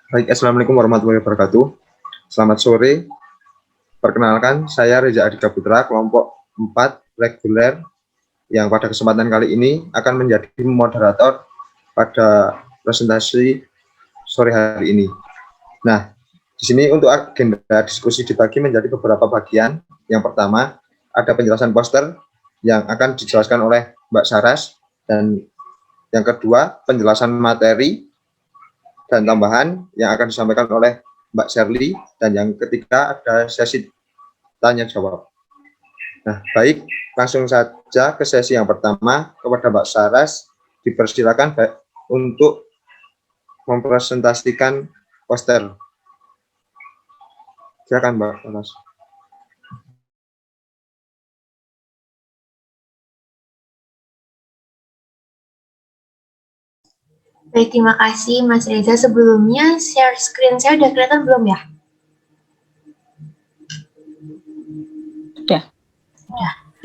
Baik, Assalamualaikum warahmatullahi wabarakatuh. Selamat sore. Perkenalkan, saya Reza Adhika Putra, kelompok 4 reguler, yang pada kesempatan kali ini akan menjadi moderator pada presentasi sore hari ini. Nah, di sini untuk agenda diskusi dibagi menjadi beberapa bagian. Yang pertama, ada penjelasan poster yang akan dijelaskan oleh Mbak Saras, dan yang kedua, penjelasan materi dan tambahan yang akan disampaikan oleh Mbak Sherly, dan yang ketiga ada sesi tanya jawab. Nah, baik, langsung saja ke sesi yang pertama. Kepada Mbak Saras, dipersilakan untuk mempresentasikan poster. Silakan Mbak Saras. Baik, terima kasih Mas Reza. Sebelumnya share screen saya udah kelihatan belum ya?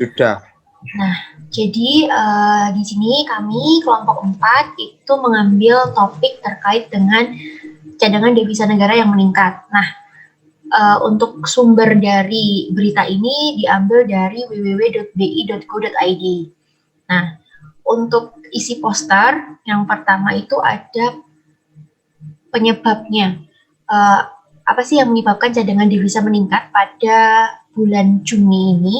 Sudah. Nah, jadi di sini kami kelompok 4 itu mengambil topik terkait dengan cadangan devisa negara yang meningkat. Nah, untuk sumber dari berita ini diambil dari www.bi.go.id. Nah, untuk isi poster yang pertama itu ada penyebabnya. Apa sih yang menyebabkan cadangan devisa meningkat pada bulan Juni ini?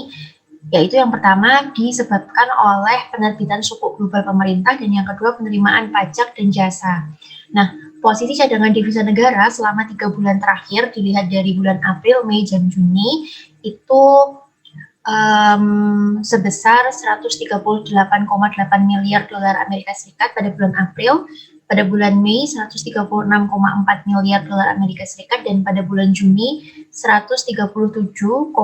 Yaitu yang pertama disebabkan oleh penerbitan sukuk global pemerintah, dan yang kedua penerimaan pajak dan jasa. Nah, posisi cadangan devisa negara selama 3 bulan terakhir dilihat dari bulan April, Mei, dan Juni itu sebesar 138,8 miliar dolar Amerika Serikat pada bulan April, pada bulan Mei 136,4 miliar dolar Amerika Serikat, dan pada bulan Juni 137,1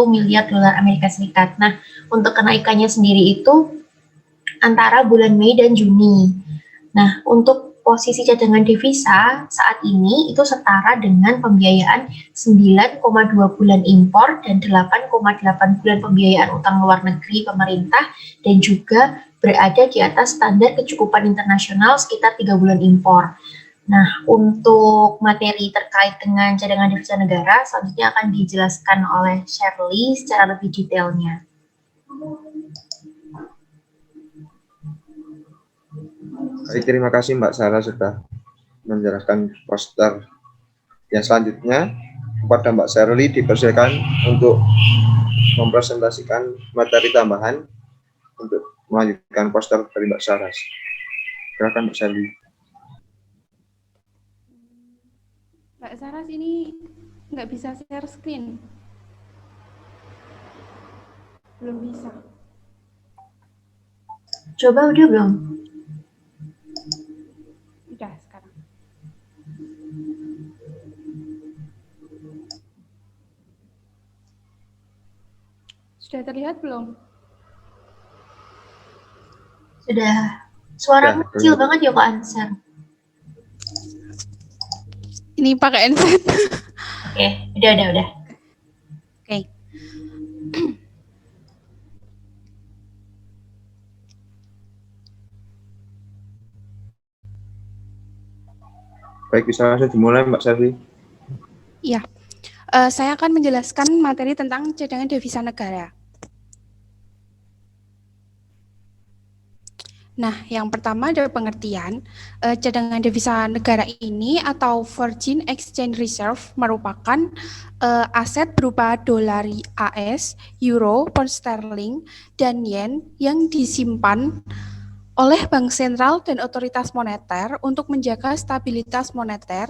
miliar dolar Amerika Serikat. Nah, untuk kenaikannya sendiri itu antara bulan Mei dan Juni. Nah, untuk posisi cadangan devisa saat ini itu setara dengan pembiayaan 9,2 bulan impor dan 8,8 bulan pembiayaan utang luar negeri pemerintah, dan juga berada di atas standar kecukupan internasional sekitar 3 bulan impor. Nah, untuk materi terkait dengan cadangan devisa negara selanjutnya akan dijelaskan oleh Sherly secara lebih detailnya. Baik, terima kasih Mbak Sarah sudah menjelaskan poster. Yang selanjutnya kepada Mbak Sherly dipersilakan untuk mempresentasikan materi tambahan untuk melanjutkan poster dari Mbak Saras. Silakan Mbak Sherly. Mbak Saras ini nggak bisa share screen. Belum bisa. Coba udah belum? Udah sekarang. Sudah terlihat belum? Sudah. Suara kecil banget ya Kak Ansar. Ini pakai handset. Oke, udah. Oke. Baik, bisa langsung dimulai Mbak Sherly. Iya. Saya akan menjelaskan materi tentang cadangan devisa negara. Nah, yang pertama ada pengertian. Cadangan devisa negara ini atau Foreign Exchange Reserve merupakan aset berupa dolar AS, euro, pound sterling, dan yen yang disimpan oleh Bank Sentral dan Otoritas Moneter untuk menjaga stabilitas moneter,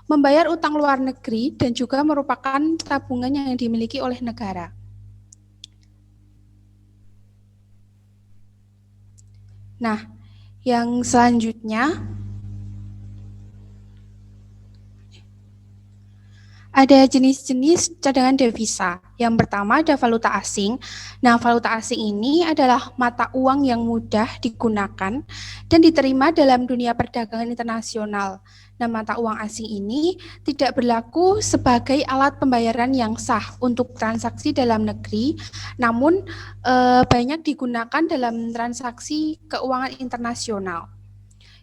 membayar utang luar negeri, dan juga merupakan tabungan yang dimiliki oleh negara. Nah, yang selanjutnya ada jenis-jenis cadangan devisa. Yang pertama ada valuta asing. Nah, valuta asing ini adalah mata uang yang mudah digunakan dan diterima dalam dunia perdagangan internasional. Nah, mata uang asing ini tidak berlaku sebagai alat pembayaran yang sah untuk transaksi dalam negeri, namun banyak digunakan dalam transaksi keuangan internasional.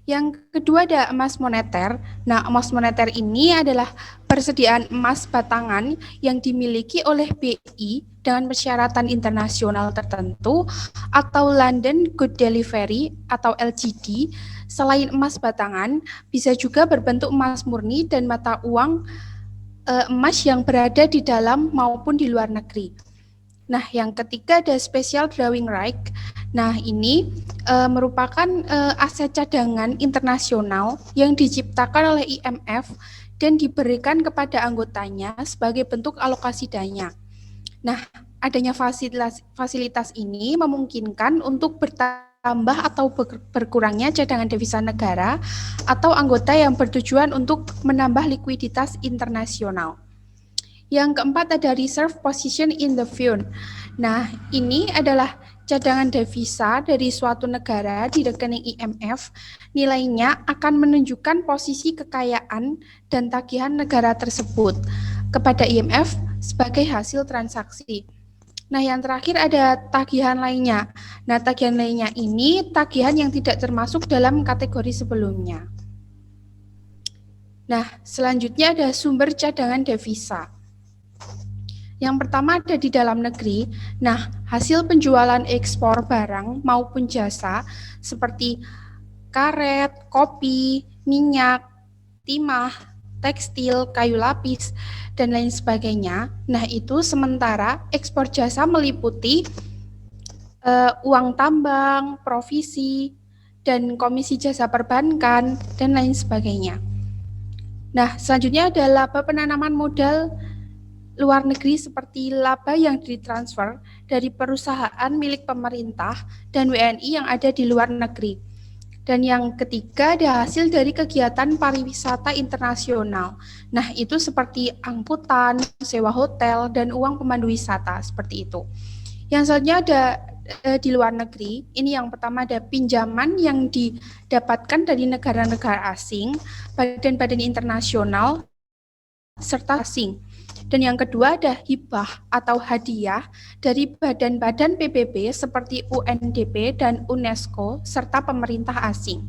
Yang kedua ada emas moneter. Nah, emas moneter ini adalah persediaan emas batangan yang dimiliki oleh BI dengan persyaratan internasional tertentu atau London Good Delivery atau LGD. Selain emas batangan, bisa juga berbentuk emas murni dan mata uang emas yang berada di dalam maupun di luar negeri. Nah, yang ketiga ada special drawing right. Nah, ini merupakan aset cadangan internasional yang diciptakan oleh IMF dan diberikan kepada anggotanya sebagai bentuk alokasi dana. Nah, adanya fasilitas ini memungkinkan untuk bertambah atau berkurangnya cadangan devisa negara atau anggota yang bertujuan untuk menambah likuiditas internasional. Yang keempat ada reserve position in the fund. Nah, ini adalah cadangan devisa dari suatu negara di rekening IMF. Nilainya akan menunjukkan posisi kekayaan dan tagihan negara tersebut kepada IMF sebagai hasil transaksi. Nah, yang terakhir ada tagihan lainnya. Nah, tagihan lainnya ini tagihan yang tidak termasuk dalam kategori sebelumnya. Nah, selanjutnya ada sumber cadangan devisa. Yang pertama ada di dalam negeri. Nah, hasil penjualan ekspor barang maupun jasa seperti karet, kopi, minyak, timah, tekstil, kayu lapis, dan lain sebagainya. Nah, itu sementara ekspor jasa meliputi uang tambang, provisi, dan komisi jasa perbankan, dan lain sebagainya. Nah, selanjutnya ada laba penanaman modal luar negeri seperti laba yang ditransfer dari perusahaan milik pemerintah dan WNI yang ada di luar negeri. Dan yang ketiga ada hasil dari kegiatan pariwisata internasional. Nah, itu seperti angkutan, sewa hotel, dan uang pemandu wisata, seperti itu. Yang selanjutnya ada di luar negeri. Ini yang pertama ada pinjaman yang didapatkan dari negara-negara asing, badan-badan internasional, serta asing. Dan yang kedua ada hibah atau hadiah dari badan-badan PBB seperti UNDP dan UNESCO serta pemerintah asing.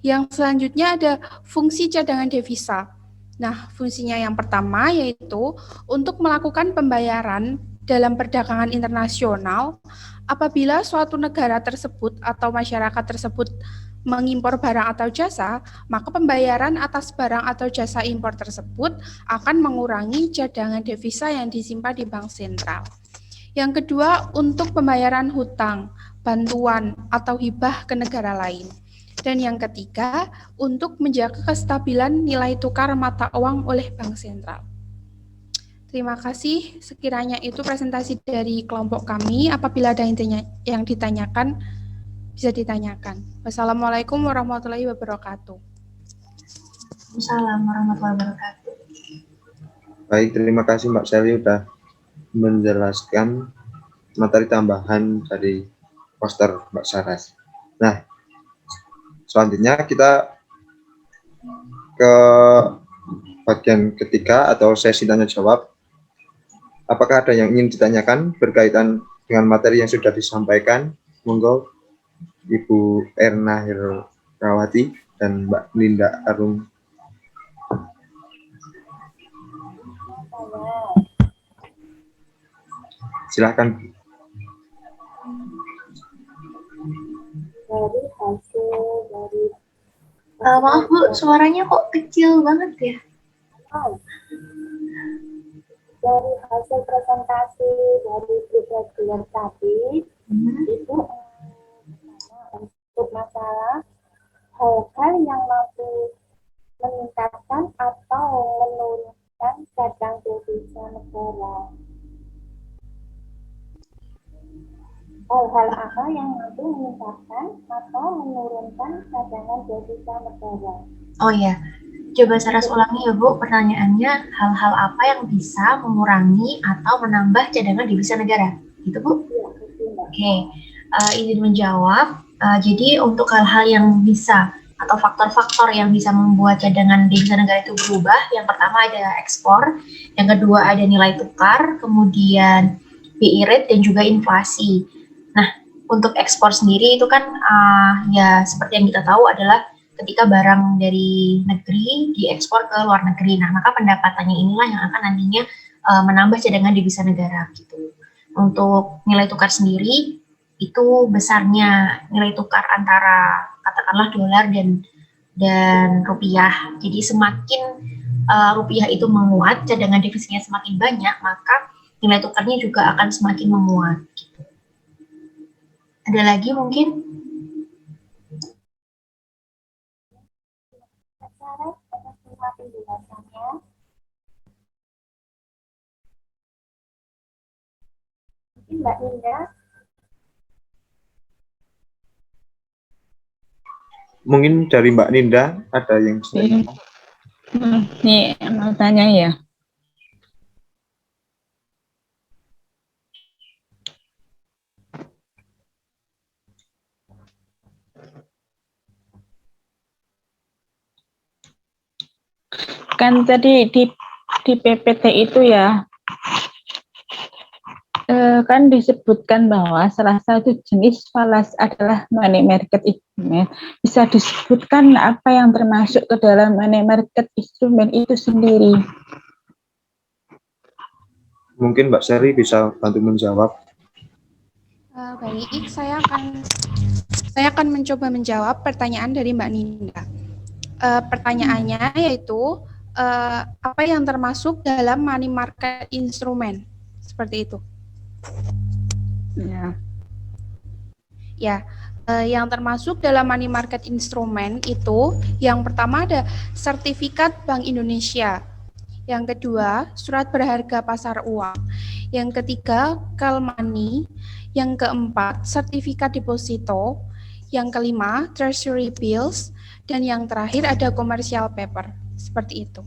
Yang selanjutnya ada fungsi cadangan devisa. Nah, fungsinya yang pertama yaitu untuk melakukan pembayaran dalam perdagangan internasional apabila suatu negara tersebut atau masyarakat tersebut mengimpor barang atau jasa, maka pembayaran atas barang atau jasa impor tersebut akan mengurangi cadangan devisa yang disimpan di bank sentral. Yang kedua, untuk pembayaran hutang, bantuan, atau hibah ke negara lain. Dan yang ketiga, untuk menjaga kestabilan nilai tukar mata uang oleh bank sentral. Terima kasih, sekiranya itu presentasi dari kelompok kami. Apabila ada yang ditanyakan, bisa ditanyakan. Wassalamualaikum warahmatullahi wabarakatuh. Assalamualaikum warahmatullahi wabarakatuh. Baik, terima kasih Mbak Sally sudah menjelaskan materi tambahan dari poster Mbak Saras. Nah, selanjutnya kita ke bagian ketiga atau sesi tanya jawab. Apakah ada yang ingin ditanyakan berkaitan dengan materi yang sudah disampaikan? Monggo Ibu Erna Herawati dan Mbak Linda Arum. Silakan. Dari hasil dari Maaf Bu, suaranya kok kecil banget ya? dari hasil presentasi dari grup reguler tadi itu untuk masalah hal-hal yang mampu meningkatkan atau menurunkan cadangan devisa negara. Hal-hal apa yang mampu meningkatkan atau menurunkan cadangan devisa negara? Oh ya, coba Saras ulangi ya Bu, pertanyaannya hal-hal apa yang bisa mengurangi atau menambah cadangan devisa negara? Gitu Bu? Iya, betul, Mbak. Oke, izin menjawab. Jadi untuk hal-hal yang bisa atau faktor-faktor yang bisa membuat cadangan devisa negara itu berubah, yang pertama ada ekspor, yang kedua ada nilai tukar, kemudian BI rate dan juga inflasi. Nah, untuk ekspor sendiri itu kan ya seperti yang kita tahu adalah ketika barang dari negeri diekspor ke luar negeri. Nah, maka pendapatannya inilah yang akan nantinya menambah cadangan devisa negara gitu. Untuk nilai tukar sendiri itu besarnya nilai tukar antara katakanlah dolar dan rupiah. Jadi semakin rupiah itu menguat, cadangan devisanya semakin banyak, maka nilai tukarnya juga akan semakin menguat. Gitu. Ada lagi mungkin? Mungkin Mbak Ninda. Mungkin dari Mbak Ninda ada yang bisa Nih, mau tanya ya. Kan tadi di PPT itu ya, kan disebutkan bahwa salah satu jenis falas adalah money market instrument. Bisa disebutkan apa yang termasuk ke dalam money market instrument itu sendiri? Mungkin Mbak Seri bisa bantu menjawab. Baik, saya akan mencoba menjawab pertanyaan dari Mbak Ninda. Pertanyaannya yaitu apa yang termasuk dalam money market instrument, seperti itu. Ya. Ya, yang termasuk dalam money market instrument itu yang pertama ada sertifikat Bank Indonesia, yang kedua surat berharga pasar uang, yang ketiga call money, yang keempat sertifikat deposito, yang kelima treasury bills, dan yang terakhir ada commercial paper. Seperti itu.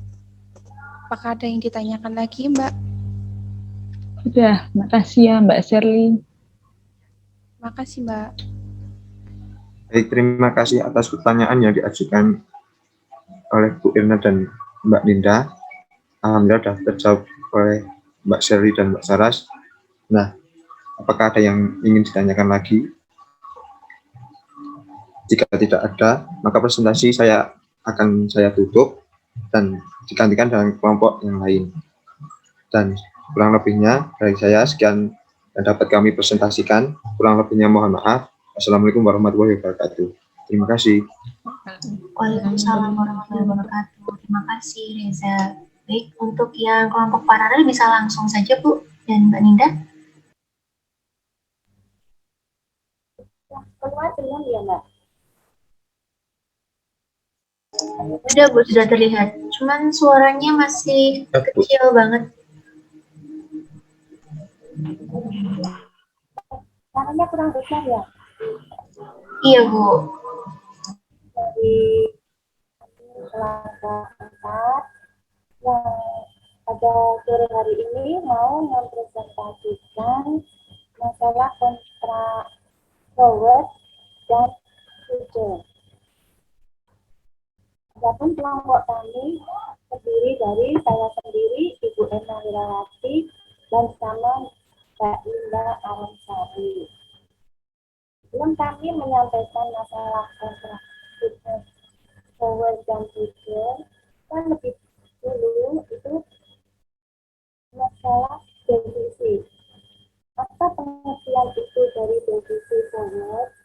Apakah ada yang ditanyakan lagi, Mbak? Sudah, makasih ya Mbak Sherly. Makasih, Mbak. Baik, terima kasih atas pertanyaan yang diajukan oleh Bu Irna dan Mbak Ninda. Alhamdulillah sudah terjawab oleh Mbak Sherly dan Mbak Saras. Nah, apakah ada yang ingin ditanyakan lagi? Jika tidak ada, maka presentasi akan saya tutup dan digantikan dengan kelompok yang lain. Dan kurang lebihnya dari saya sekian yang dapat kami presentasikan. Kurang lebihnya mohon maaf. Assalamualaikum warahmatullahi wabarakatuh. Terima kasih. Waalaikumsalam warahmatullahi wabarakatuh. Terima kasih Reza. Baik, untuk yang kelompok paralel bisa langsung saja Bu dan Mbak Ninda. Keluar belum ya Mbak? Sudah Bu, sudah terlihat. Cuman suaranya masih kecil banget. Suaranya kurang besar ya? Iya Bu. Dari kelas 4 yang pada sore hari ini mau mempresentasikan masalah kontrak forward dan future. Adapun kelompok kami terdiri dari saya sendiri, Ibu Ena Wirawati, dan sama Mbak Linda Aramsari. Sebelum kami menyampaikan masalah kontrak forward dan future, kan lebih dulu itu masalah definisi. Apa pengertian itu dari definisi forward?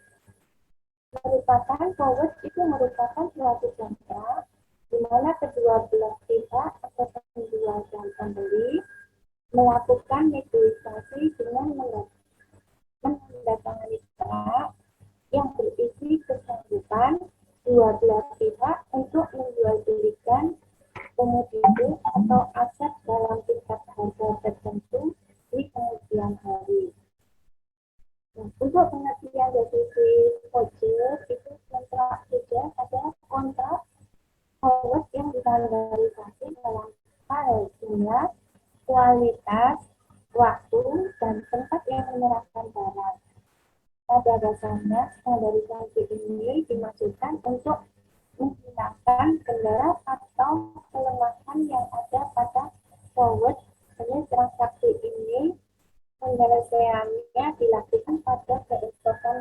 Forward itu merupakan suatu kontrak di mana kedua belah pihak atau penjual dan pembeli melakukan negosiasi dengan menandatangani kontrak yang berisi kesanggupan dua belah pihak untuk menjualbelikan komoditi atau aset dalam tingkat harga tertentu di kemudian hari. Nah, untuk pengertian definisi future itu kontrak future adalah kontrak forward yang distandarisasi dalam hal jumlah, kualitas, waktu, dan tempat yang menyerahkan barang. Pada dasarnya, standarisasi ini dimaksudkan untuk menghilangkan kendala atau kelemahan yang ada pada forward. Jenis transaksi ini penyelesaiannya dilakukan pada keesokan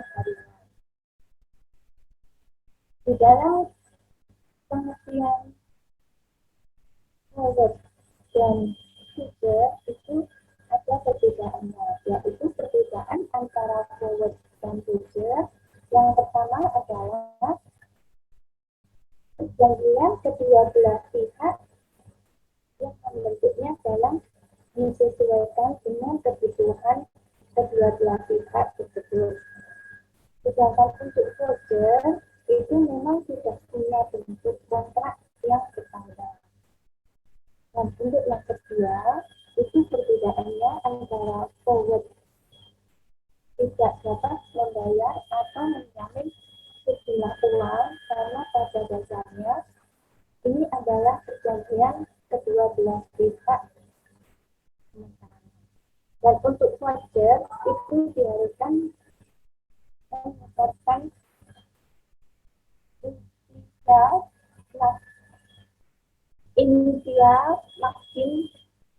pihak tersebut. Sedangkan untuk voucher itu memang tidak punya bentuk kontrak yang standar. Dan untuk yang kedua, itu perbedaannya antara forward tidak dapat membayar atau menjamin sejumlah uang karena pada dasarnya ini adalah perjanjian kedua belah pihak. Dan untuk voucher itu diharuskan mendapatkan inisial makin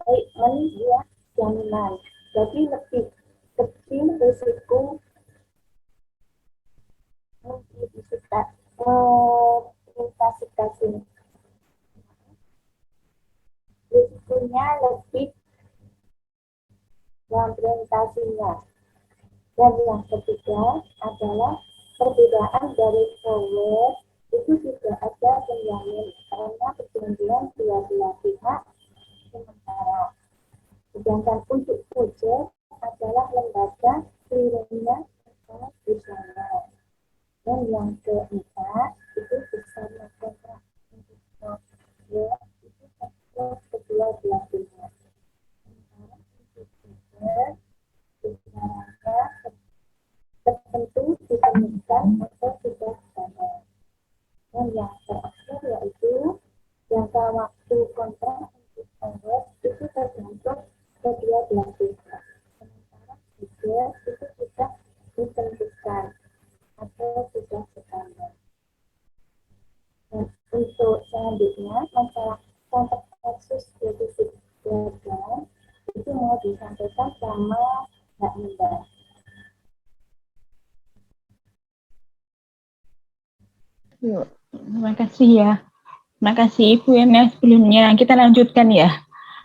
statement ya jaminan. Jadi lebih kecil risiko investasi. Risikonya lebih dalam presentasinya. Dan yang ketiga adalah perbedaan dari forward itu tidak ada penjamin karena perjanjian dua belah pihak sementara. Sedangkan untuk voucher adalah lembaga clearingnya internasional. Dan yang keempat itu bersama kontrak untuk voucher itu kedua belah pihak. Sementara untuk voucher sebenarnya tertentu ditemukan atau sudah standar. Dan yang terakhir yaitu jangka waktu kontrak untuk forward itu tergantung kedua belah pihak. Sementara voucher itu sudah ditentukan atau sudah standar. Dan untuk selanjutnya masalah kontrak versus defisit dagang itu mau disampaikan sama Mbak Linda. Yuk, terima kasih ya. Terima kasih Ibu Ena. Sebelumnya kita lanjutkan ya.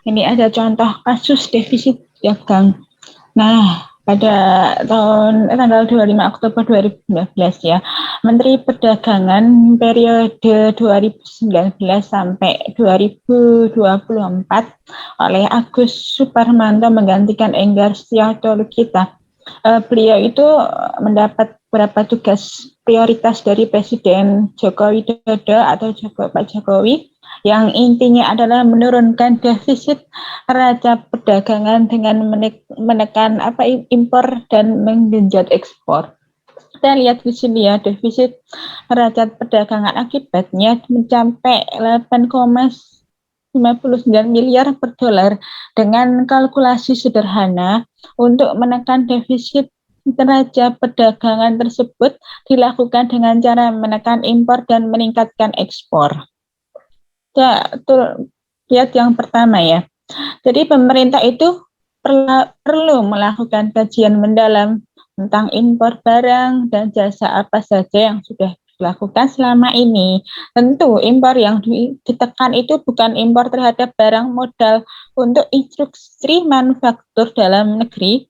Ini ada contoh kasus defisit dagang. Nah, pada tanggal 25 Oktober 2019 ya, Menteri Perdagangan periode 2019 sampai 2024 oleh Agus Suparmanto menggantikan Enggar Syatolukita. Beliau itu mendapat beberapa tugas prioritas dari Presiden Joko Widodo atau Pak Jokowi yang intinya adalah menurunkan defisit neraca perdagangan dengan menekan impor dan menggenjot ekspor. Kita lihat di sini ya, defisit neraca perdagangan akibatnya mencapai 8,59 miliar per dolar. Dengan kalkulasi sederhana, untuk menekan defisit neraca perdagangan tersebut dilakukan dengan cara menekan impor dan meningkatkan ekspor. Lihat yang pertama ya. Jadi pemerintah itu perlu melakukan kajian mendalam tentang impor barang dan jasa apa saja yang sudah dilakukan selama ini. Tentu impor yang ditekan itu bukan impor terhadap barang modal untuk industri manufaktur dalam negeri,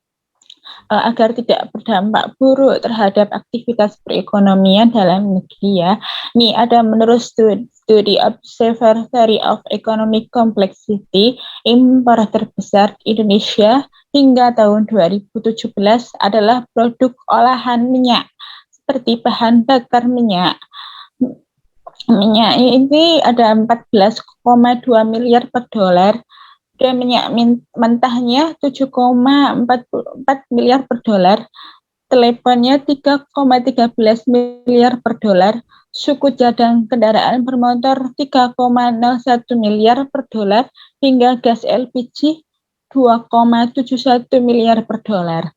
agar tidak berdampak buruk terhadap aktivitas perekonomian dalam negeri ya. Ini ada menurut studi Observatory of Economic Complexity, impor terbesar Indonesia hingga tahun 2017 adalah produk olahan minyak seperti bahan bakar minyak. Minyak ini ada 14,2 miliar per dolar. Dan minyak mentahnya 7,44 miliar per dolar, teleponnya 3,13 miliar per dolar, suku cadang kendaraan bermotor 3,01 miliar per dolar, hingga gas LPG 2,71 miliar per dolar.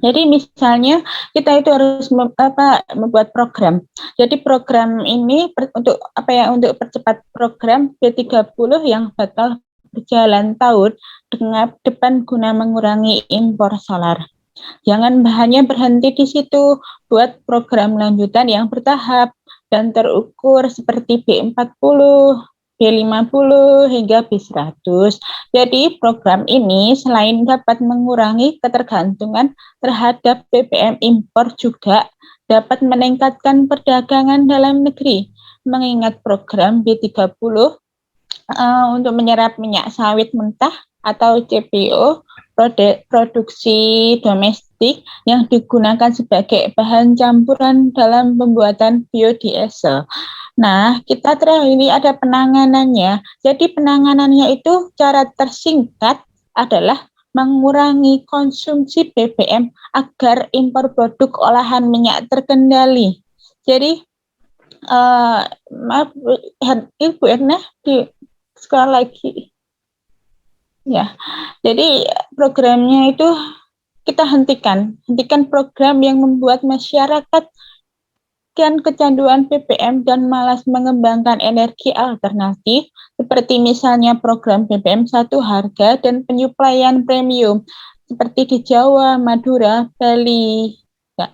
Jadi misalnya kita itu harus membuat program. Jadi program ini untuk percepat program B30 yang bakal berjalan tahun dengan depan guna mengurangi impor solar. Jangan hanya berhenti di situ, buat program lanjutan yang bertahap dan terukur seperti B40, B50 hingga B100. Jadi program ini selain dapat mengurangi ketergantungan terhadap BBM impor juga dapat meningkatkan perdagangan dalam negeri. Mengingat program B30 untuk menyerap minyak sawit mentah atau CPO produksi domestik yang digunakan sebagai bahan campuran dalam pembuatan biodiesel. Nah, kita terakhir ini ada penanganannya. Jadi penanganannya itu cara tersingkat adalah mengurangi konsumsi BBM agar impor produk olahan minyak terkendali. Jadi, maaf, Ibu Erna, di sekali lagi. Ya, jadi programnya itu kita hentikan program yang membuat masyarakat dan kecanduan BBM dan malas mengembangkan energi alternatif, seperti misalnya program BBM satu harga dan penyuplaian premium, seperti di Jawa, Madura, Bali. Ya.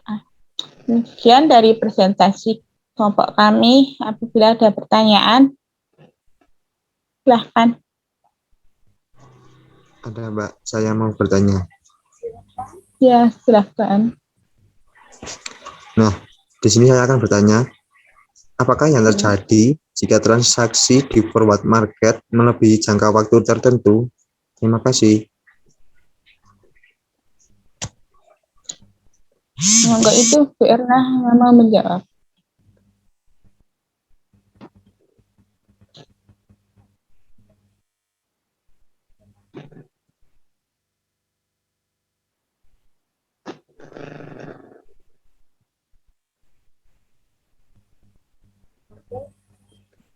Demikian dari presentasi kelompok kami. Apabila ada pertanyaan, silahkan. Ada Mbak, saya mau bertanya. Ya, silahkan. Nah, di sini saya akan bertanya, apakah yang terjadi jika transaksi di forward market melebihi jangka waktu tertentu? Terima kasih. Semoga itu Bu Erna mau menjawab.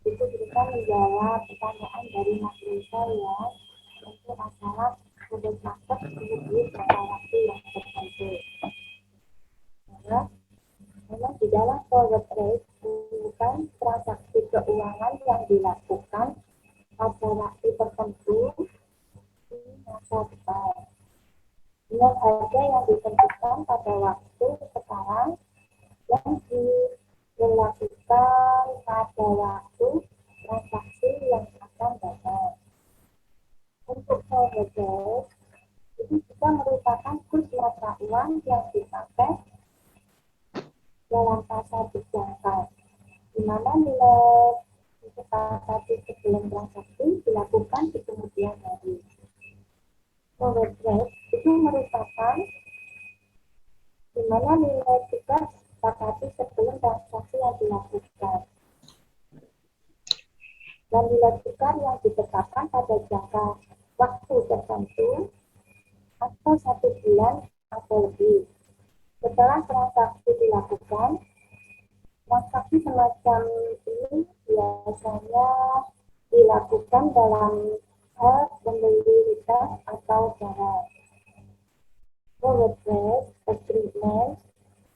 Itu kita menjawab pertanyaan dari Mas Reza ya, untuk masalah forward market menuju jangka waktu yang tertentu. Karena memang di dalam forward rate bukan transaksi keuangan yang dilakukan pada waktu tertentu di masa depan. Dengan harga yang ditentukan pada waktu sekarang yang dilakukan pada waktu transaksi yang akan datang. Untuk forward rate itu juga merupakan kurs mata uang yang dipakai dalam pasar berjangka, di mana nilai disepakati sebelum transaksi dilakukan di kemudian hari. Forward rate itu merupakan di mana nilai tukar disepakati sebelum transaksi yang dilakukan, dan nilai tukar yang ditetapkan pada jangka waktu tertentu atau 1 bulan atau lebih. Setelah transaksi dilakukan, transaksi semacam ini biasanya dilakukan dalam hal membeli litas atau barang. Forward rate agreement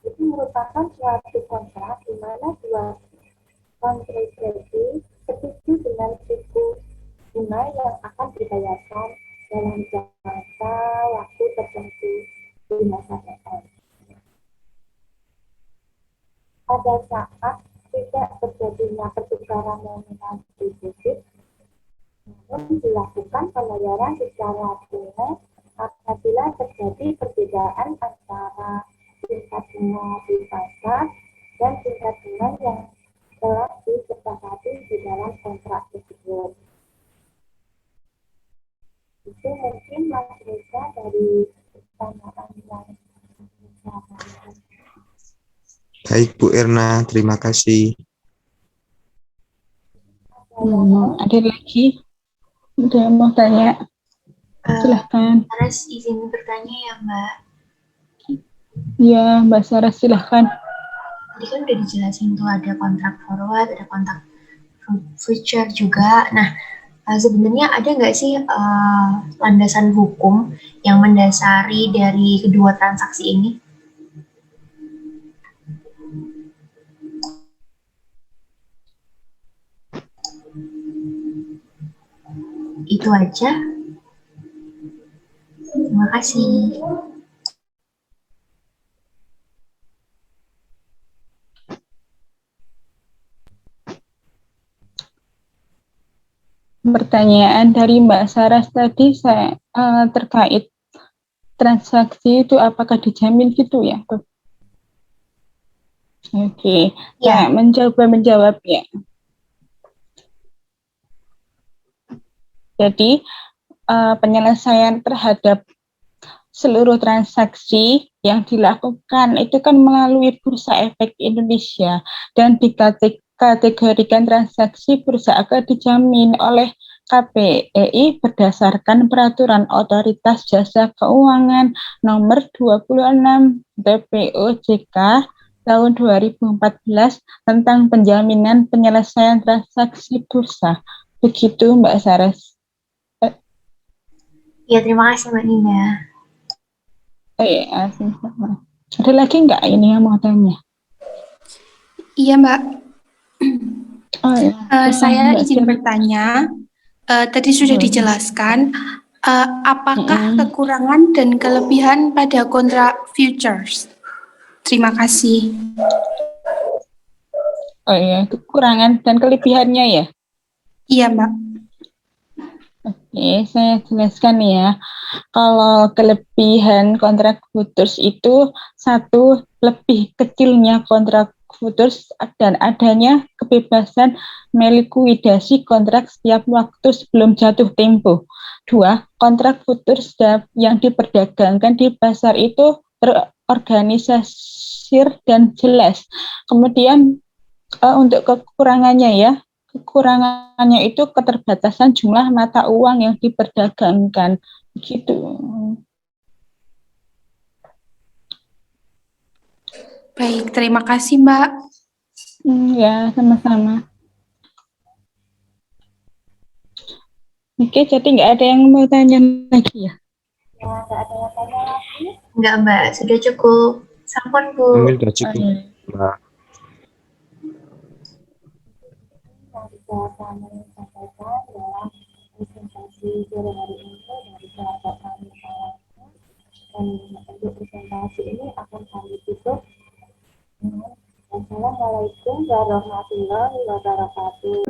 itu merupakan suatu kontrak di mana dua kontrasepsi setuju dengan suku bunga yang akan dibayarkan dalam jangka waktu tertentu di masa depan. Pada saat tidak terjadinya pertukaran nominal defisit, namun dilakukan pembayaran secara tunai apabila terjadi perbedaan antara tingkat bunga di pasar dan tingkat bunga yang telah disepakati di dalam kontrak tersebut. Itu mungkin Mas Reza dari pertanyaan yang bisa saya. Baik Bu Erna, terima kasih. Ada lagi? Ada yang mau tanya? Silahkan. Saras izin bertanya ya Mbak. Ya, Mbak Sarah, silahkan. Tadi kan udah dijelasin tuh ada kontrak forward, ada kontrak future juga. Nah, sebenarnya ada nggak sih landasan hukum yang mendasari dari kedua transaksi ini? Itu aja. Terima kasih. Pertanyaan dari Mbak Saras tadi saya terkait transaksi itu apakah dijamin gitu ya? Oke, Ya. saya mencoba menjawab ya. Jadi penyelesaian terhadap seluruh transaksi yang dilakukan itu kan melalui Bursa Efek Indonesia dan dikategorikan transaksi bursa efek dijamin oleh KPEI berdasarkan Peraturan Otoritas Jasa Keuangan Nomor 26 BPOJK tahun 2014 tentang penjaminan penyelesaian transaksi bursa. Begitu Mbak Saras. Ya, terima kasih Mbak Nina. Sama. Ada lagi nggak ini yang mau tanya? Iya, Mbak. Oh, ya. Saya Mbak izin Jen. bertanya. Tadi sudah Boleh. dijelaskan, apakah Mm-mm. kekurangan dan kelebihan pada kontrak futures? Terima kasih. Oh iya, kekurangan dan kelebihannya ya. Iya, Mbak. Oke, saya jelaskan ya. Kalau kelebihan kontrak futures itu satu, lebih kecilnya kontrak futures dan adanya kebebasan melikuidasi kontrak setiap waktu sebelum jatuh tempo. Dua, kontrak futures yang diperdagangkan di pasar itu terorganisir dan jelas. Kemudian untuk kekurangannya ya, kekurangannya itu keterbatasan jumlah mata uang yang diperdagangkan. Begitu. Baik, terima kasih, Mbak. Ya, sama-sama. Oke, jadi nggak ada yang mau tanya lagi ya? Ya, nggak ada yang tanya lagi. Enggak Mbak, sudah cukup. Sampun Bu. Mungkin sudah cukup. Nah, Yang bisa kami sampaikan dalam presentasi sore hari ini dari kelompok kami dan untuk presentasi ini akan kami tutup dengan Assalamualaikum warahmatullahi wabarakatuh.